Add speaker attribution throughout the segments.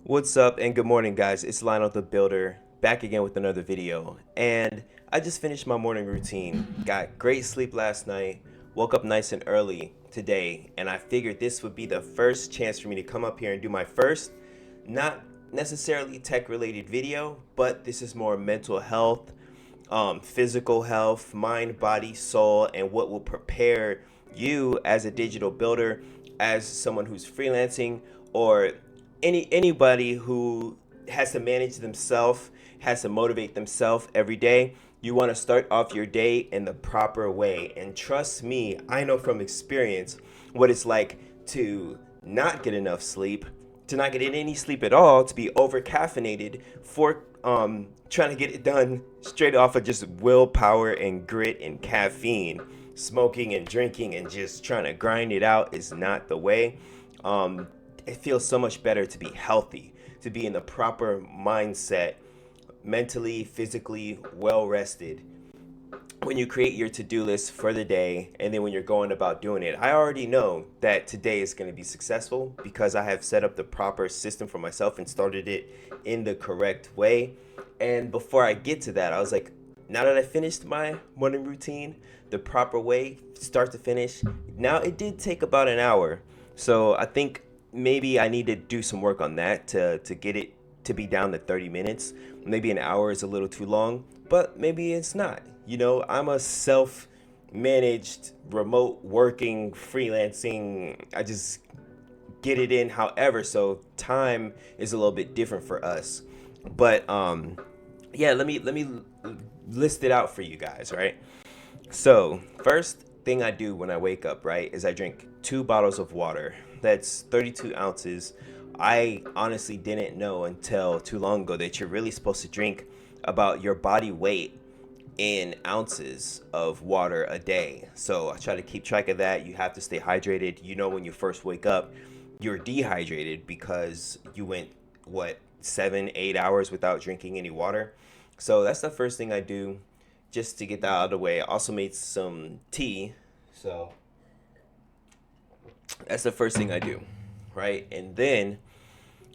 Speaker 1: What's up and good morning, guys? It's Lionel the Builder back again with another video. And I just finished my morning routine. Got great sleep last night, woke up nice and early today, and I figured this would be the first chance for me to come up here and do my first, not necessarily tech related video, but this is more mental health, physical health, mind, body, soul, and what will prepare you as a digital builder, as someone who's freelancing, or anybody who has to manage themselves, has to motivate themselves every day. You want to start off your day in the proper way. And trust me, I know from experience what it's like to not get enough sleep, to not get any sleep at all, to be over caffeinated for trying to get it done straight off of just willpower and grit and caffeine. Smoking and drinking and just trying to grind it out is not the way. It feels so much better to be healthy, to be in the proper mindset, mentally, physically well rested when you create your to-do list for the day and then when you're going about doing it. I already know that today is going to be successful because I have set up the proper system for myself and started it in the correct way. And before I get to that, I was like, now that I finished my morning routine the proper way, start to finish, now it did take about an hour. So I think maybe I need to do some work on that to get it to be down to 30 minutes. Maybe an hour is a little too long, but maybe it's not. I'm a self managed, remote working, freelancing. I just get it in however. So time is a little bit different for us. But yeah, let me list it out for you guys, right? So, first thing I do when I wake up, right, is I drink 2 bottles of water. That's 32 ounces. I honestly didn't know until too long ago that you're really supposed to drink about your body weight in ounces of water a day. So I try to keep track of that. You have to stay hydrated. When you first wake up, you're dehydrated because you went, what, 7, 8 hours without drinking any water. So that's the first thing I do just to get that out of the way. I also made some tea. So that's the first thing I do, right? And then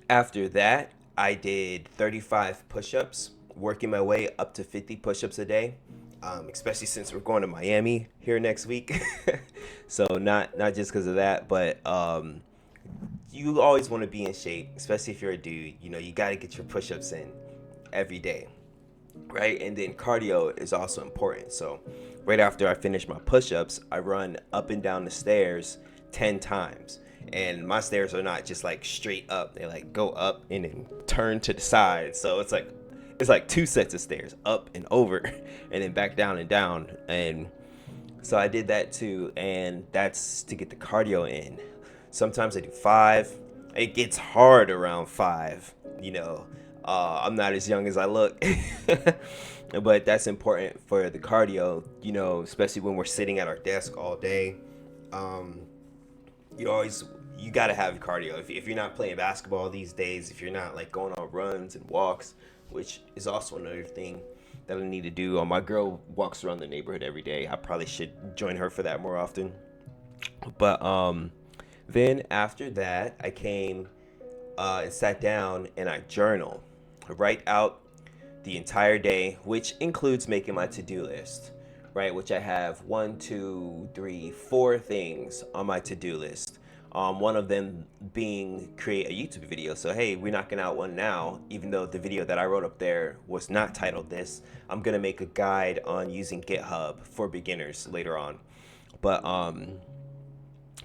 Speaker 1: after that, I did 35 push ups, working my way up to 50 push ups a day, especially since we're going to Miami here next week. So, not just because of that, but you always want to be in shape, especially if you're a dude. You got to get your push ups in every day, right? And then cardio is also important. So, right after I finish my push ups, I run up and down the stairs 10 times. And my stairs are not just like straight up, they like go up and then turn to the side. So it's like two sets of stairs, up and over, and then back down and down. And so I did that too, and that's to get the cardio in. Sometimes I do five. It gets hard around five. I'm not as young as I look, but that's important for the cardio. Especially when we're sitting at our desk all day. Um, you gotta have cardio. If you're not playing basketball these days, if you're not like going on runs and walks, which is also another thing that I need to do. My girl walks around the neighborhood every day. I probably should join her for that more often. But then after that, I came and sat down and I journal, write out the entire day, which includes making my to-do list, right? Which I have one, two, three, four things on my to-do list. One of them being create a YouTube video. So hey, we're knocking out one now, even though the video that I wrote up there was not titled this. I'm gonna make a guide on using GitHub for beginners later on. But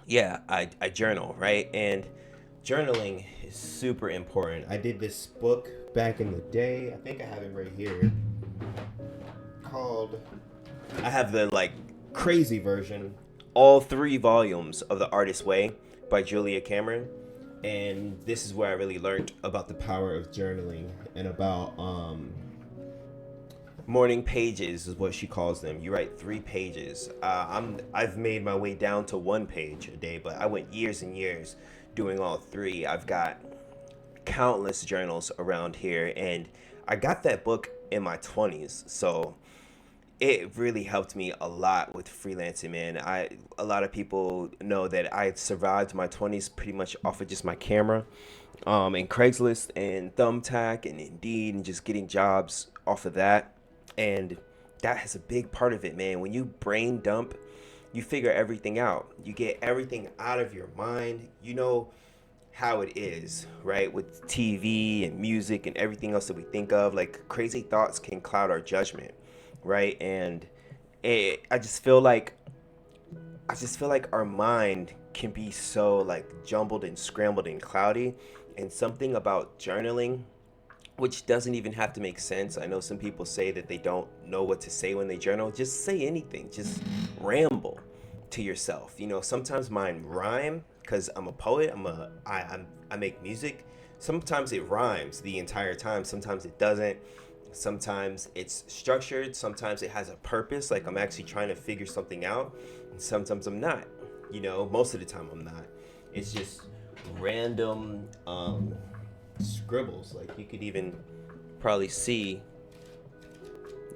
Speaker 1: yeah, I journal, right? And journaling is super important. I did this book back in the day. I think I have it right here. Called I have the like crazy version, all 3 volumes of The Artist's Way by Julia Cameron. And this is where I really learned about the power of journaling and about morning pages is what she calls them. You write 3 pages. I've made my way down to 1 page a day, but I went years and years doing all 3. I've got countless journals around here, and I got that book in my 20s, so it really helped me a lot with freelancing, man. A lot of people know that I survived my 20s pretty much off of just my camera and Craigslist and Thumbtack and Indeed and just getting jobs off of that. And that has a big part of it, man. When you brain dump, you figure everything out. You get everything out of your mind. You know how it is, right? With TV and music and everything else that we think of, like crazy thoughts can cloud our judgment, right? And I just feel like our mind can be so like jumbled and scrambled and cloudy, and something about journaling, which doesn't even have to make sense. I know some people say that they don't know what to say when they journal. Just say anything. Just ramble to yourself. Sometimes mine rhyme because I'm a poet. I make music. Sometimes it rhymes the entire time. Sometimes it doesn't. Sometimes it's structured. Sometimes it has a purpose. Like I'm actually trying to figure something out. And sometimes I'm not. Most of the time I'm not. It's just random scribbles. Like you could even probably see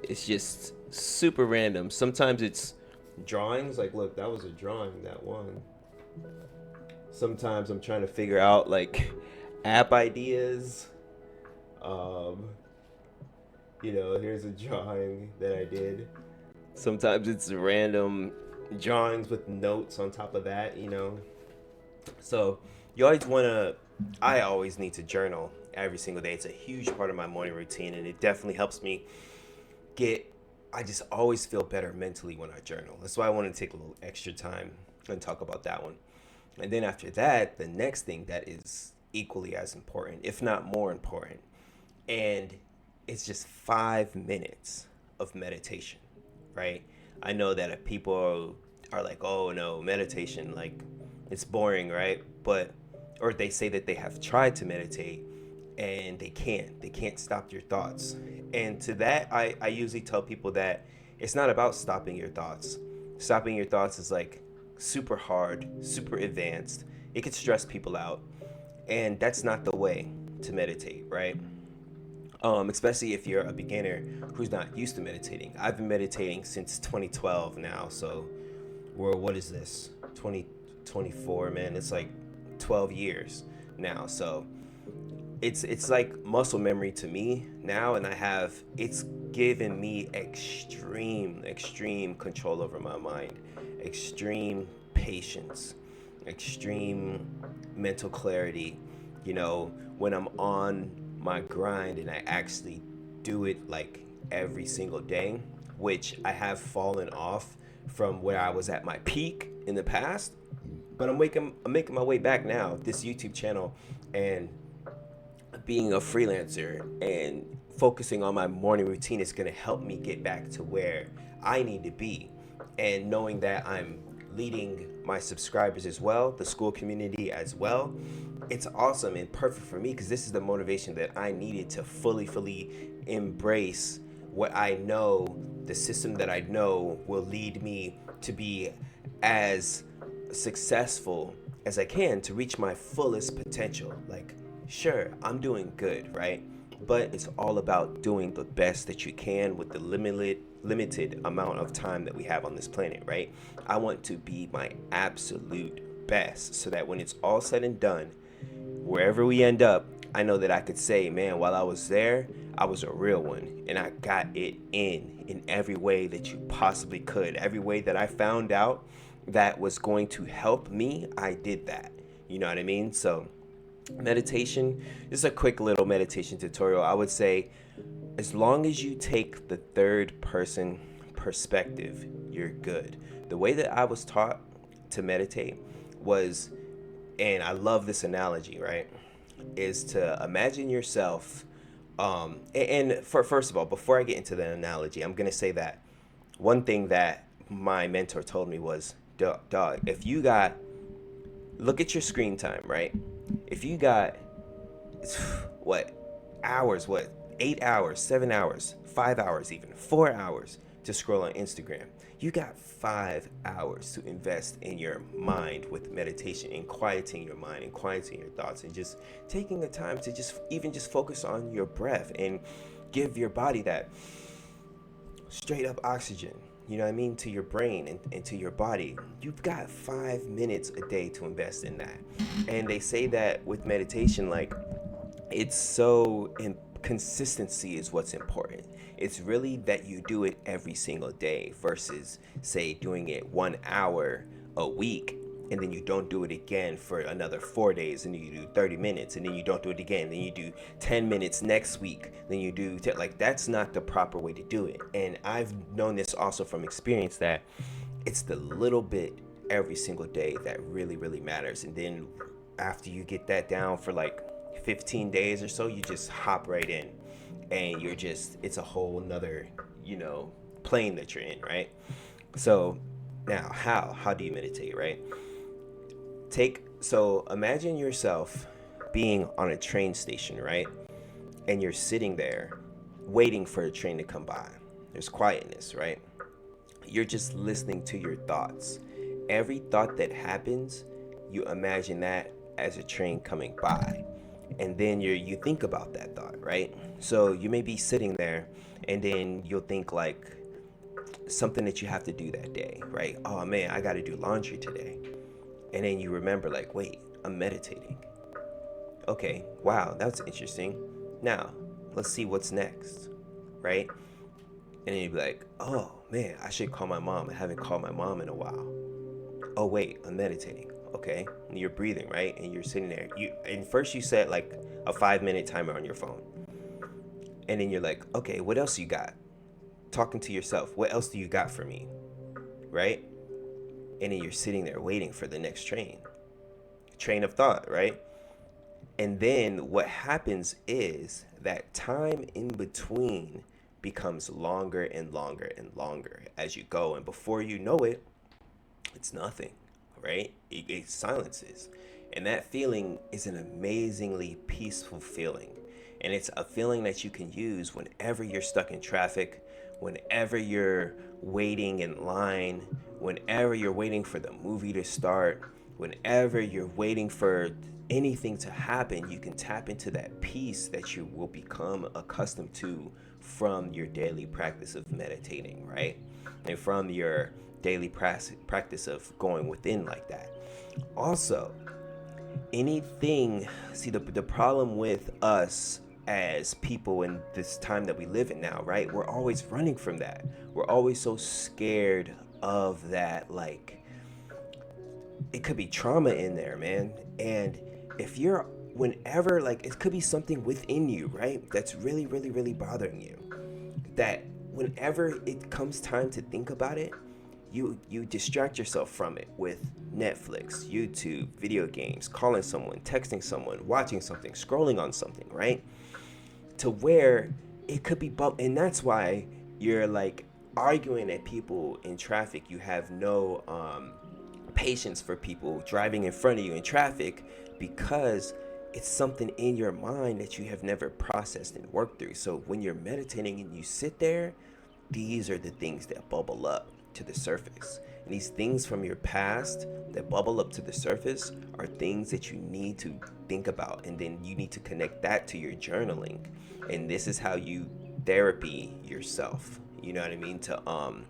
Speaker 1: it's just super random. Sometimes it's drawings. Like, look, that was a drawing, that one. Sometimes I'm trying to figure out like app ideas. Um, here's a drawing that I did. Sometimes it's random drawings with notes on top of that. So you always want to, I always need to journal every single day. It's a huge part of my morning routine, and it definitely helps me get, I just always feel better mentally when I journal. That's why I want to take a little extra time and talk about that one. And then after that, the next thing that is equally as important, if not more important, and it's just 5 minutes of meditation, right? I know that people are like, oh no, meditation, like it's boring, right? But, or they say that they have tried to meditate and they can't stop your thoughts. And to that, I usually tell people that it's not about stopping your thoughts. Stopping your thoughts is like super hard, super advanced. It could stress people out. And that's not the way to meditate, right? Especially if you're a beginner who's not used to meditating. I've been meditating since 2012 now, so what is this? 2024, man. It's like 12 years now. So it's like muscle memory to me now, and it's given me extreme control over my mind, extreme patience, extreme mental clarity. When I'm on my grind and I actually do it like every single day, which I have fallen off from where I was at my peak in the past, but I'm making my way back now. This YouTube channel and being a freelancer and focusing on my morning routine is going to help me get back to where I need to be. And knowing that I'm leading my subscribers as well, the school community as well, it's awesome and perfect for me because this is the motivation that I needed to fully embrace what I know, the system that I know will lead me to be as successful as I can to reach my fullest potential. Like, sure, I'm doing good, right? But it's all about doing the best that you can with the limited amount of time that we have on this planet, right? I want to be my absolute best so that when it's all said and done, wherever we end up, I know that I could say, man, while I was there, I was a real one and I got it in every way that you possibly could. Every way that I found out that was going to help me, I did that. You know what I mean? So meditation, this is a quick little meditation tutorial. I would say as long as you take the third person perspective, you're good. The way that I was taught to meditate was, and I love this analogy, right? Is to imagine yourself. And for first of all, before I get into the analogy, I'm gonna say that one thing that my mentor told me was, dog, if you got, look at your screen time, right? If you got what hours, what 8 hours, 7 hours, 5 hours, even 4 hours to scroll on Instagram, you got 5 hours to invest in your mind with meditation and quieting your mind and quieting your thoughts and just taking the time to just focus on your breath and give your body that straight up oxygen, you know what I mean, to your brain and to your body. You've got 5 minutes a day to invest in that. And they say that with meditation, like, it's so in consistency is what's important. It's really that you do it every single day versus say doing it 1 hour a week and then you don't do it again for another 4 days, and then you do 30 minutes and then you don't do it again, then you do 10 minutes next week, then you do like, that's not the proper way to do it. And I've known this also from experience, that it's the little bit every single day that really really matters. And then after you get that down for like 15 days or so, you just hop right in, and you're just, it's a whole nother, you know, plane that you're in, right? So now, how do you meditate, right? So imagine yourself being on a train station, right? And you're sitting there waiting for a train to come by. There's quietness, right? You're just listening to your thoughts. Every thought that happens, you imagine that as a train coming by. And then you think about that thought, right? So you may be sitting there, and then you'll think like something that you have to do that day, right? Oh man, I got to do laundry today. And then you remember like, wait, I'm meditating. Okay, wow, that's interesting. Now, let's see what's next, right? And then you'd be like, oh man, I should call my mom. I haven't called my mom in a while. Oh wait, I'm meditating. Okay, and you're breathing, right? And you're sitting there. And first you set like a 5 minute timer on your phone, and then you're like, okay, what else you got? Talking to yourself. What else do you got for me, right? And then you're sitting there waiting for the next train of thought, right? And then what happens is that time in between becomes longer and longer and longer as you go, and before you know it, it's nothing, right? It silences. And that feeling is an amazingly peaceful feeling. And it's a feeling that you can use whenever you're stuck in traffic, whenever you're waiting in line, whenever you're waiting for the movie to start, whenever you're waiting for anything to happen. You can tap into that peace that you will become accustomed to from your daily practice of meditating, right? And from your daily practice of going within like that. Also, anything, see, the problem with us as people in this time that we live in now, right? We're always running from that. We're always so scared of that, like, it could be trauma in there, man. And if you're, whenever, like, it could be something within you, right? That's really, really, really bothering you. That whenever it comes time to think about it, you distract yourself from it with Netflix, YouTube, video games, calling someone, texting someone, watching something, scrolling on something, right? To where it could be and that's why you're like arguing at people in traffic. You have no patience for people driving in front of you in traffic, because it's something in your mind that you have never processed and worked through. So when you're meditating and you sit there, these are the things that bubble up to the surface. And these things from your past that bubble up to the surface are things that you need to think about. And then you need to connect that to your journaling. And this is how you therapy yourself. You know what I mean? To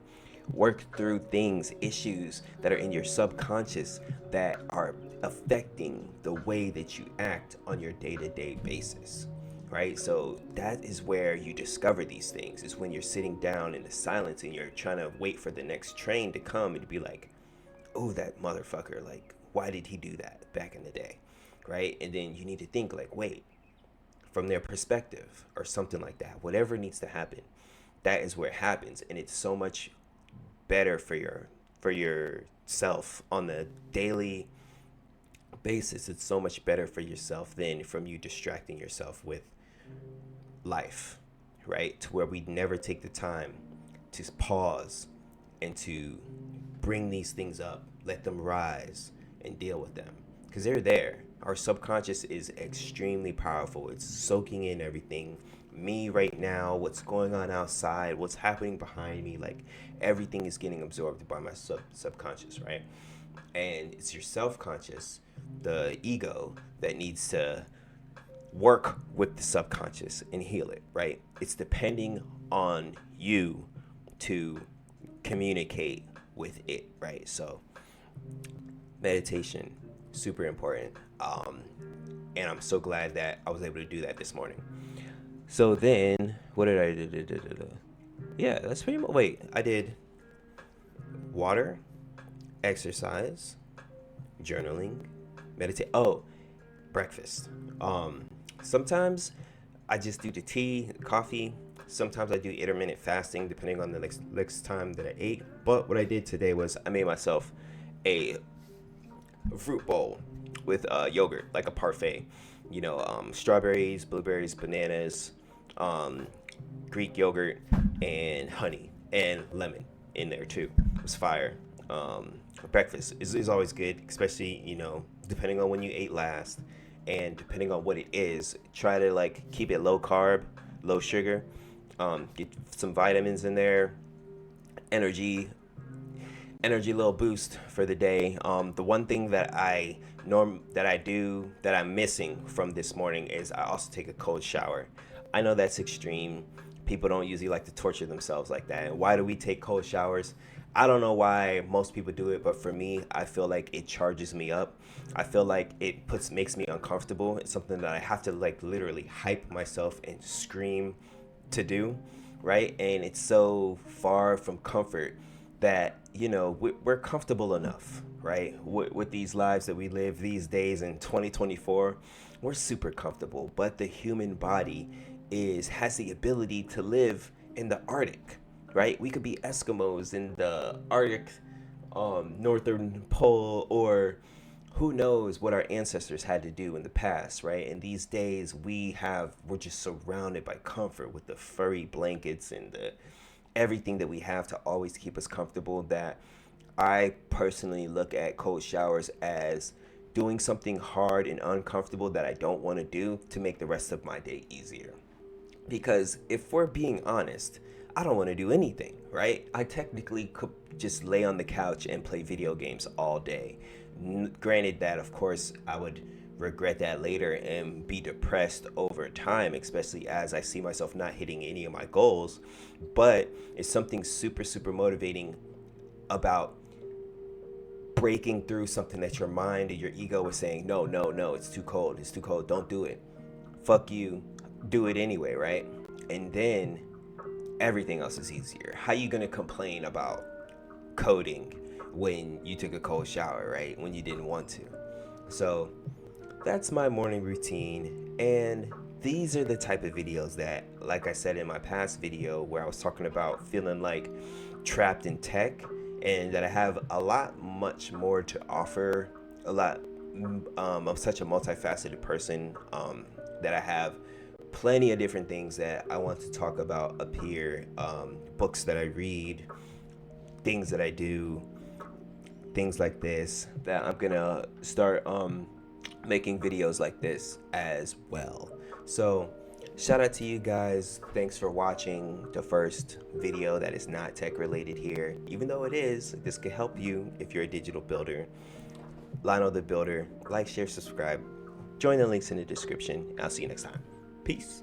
Speaker 1: work through things, issues that are in your subconscious that are affecting the way that you act on your day-to-day basis, right? So that is where you discover these things, is when you're sitting down in the silence and you're trying to wait for the next train to come and to be like, oh, that motherfucker, like, why did he do that back in the day, right? And then you need to think like, wait, from their perspective or something like that. Whatever needs to happen, that is where it happens. And it's so much better for yourself on the daily basis. It's so much better for yourself than from you distracting yourself with life, right? To where we never take the time to pause and to bring these things up, let them rise and deal with them, because they're there. Our subconscious is extremely powerful. It's soaking in everything, me right now, what's going on outside, what's happening behind me. Like, everything is getting absorbed by my subconscious, right? And it's your self-conscious, the ego, that needs to work with the subconscious and heal it, right? It's depending on you to communicate with it, right? So meditation, super important. And I'm so glad that I was able to do that this morning. So then, what did I do? Yeah, that's pretty much. Wait, I did water, exercise, journaling, meditate. Oh, breakfast. Sometimes I just do the tea, coffee. Sometimes I do intermittent fasting depending on the next time that I ate. But what I did today was I made myself a fruit bowl with yogurt, like a parfait. Strawberries, blueberries, bananas, um, Greek yogurt, and honey and lemon in there too. It was fire. Breakfast is always good, especially depending on when you ate last, and depending on what it is. Try to like keep it low carb, low sugar. Get some vitamins in there, energy, little boost for the day. The one thing that I'm missing from this morning is I also take a cold shower. I know that's extreme. People don't usually like to torture themselves like that. And why do we take cold showers? I don't know why most people do it, but for me, I feel like it charges me up. I feel like it makes me uncomfortable. It's something that I have to like literally hype myself and scream to do, right? And it's so far from comfort that we're comfortable enough, right? With these lives that we live these days in 2024, we're super comfortable. But the human body has the ability to live in the Arctic, right? We could be Eskimos in the Arctic, northern pole, or who knows what our ancestors had to do in the past, right? And these days we're just surrounded by comfort with the furry blankets and the everything that we have to always keep us comfortable, that I personally look at cold showers as doing something hard and uncomfortable that I don't want to do to make the rest of my day easier. Because if we're being honest, I don't want to do anything, right? I technically could just lay on the couch and play video games all day. Granted that, of course, I would regret that later and be depressed over time, especially as I see myself not hitting any of my goals. But it's something super, super motivating about breaking through something that your mind and your ego was saying, no, no, no, it's too cold. It's too cold. Don't do it. Fuck you. Do it anyway, right? And then everything else is easier. How you gonna complain about coding when you took a cold shower, right? When you didn't want to. So that's my morning routine. And these are the type of videos that, like I said in my past video where I was talking about feeling like trapped in tech, and that I have much more to offer, I'm such a multifaceted person, that I have plenty of different things that I want to talk about up here, books that I read, things that I do, things like this, that I'm gonna start making videos like this as well. So shout out to you guys. Thanks for watching the first video that is not tech related here. Even though it is, this could help you if you're a digital builder. Lionel the Builder. Like, share, subscribe. Join the links in the description. I'll see you next time. Peace.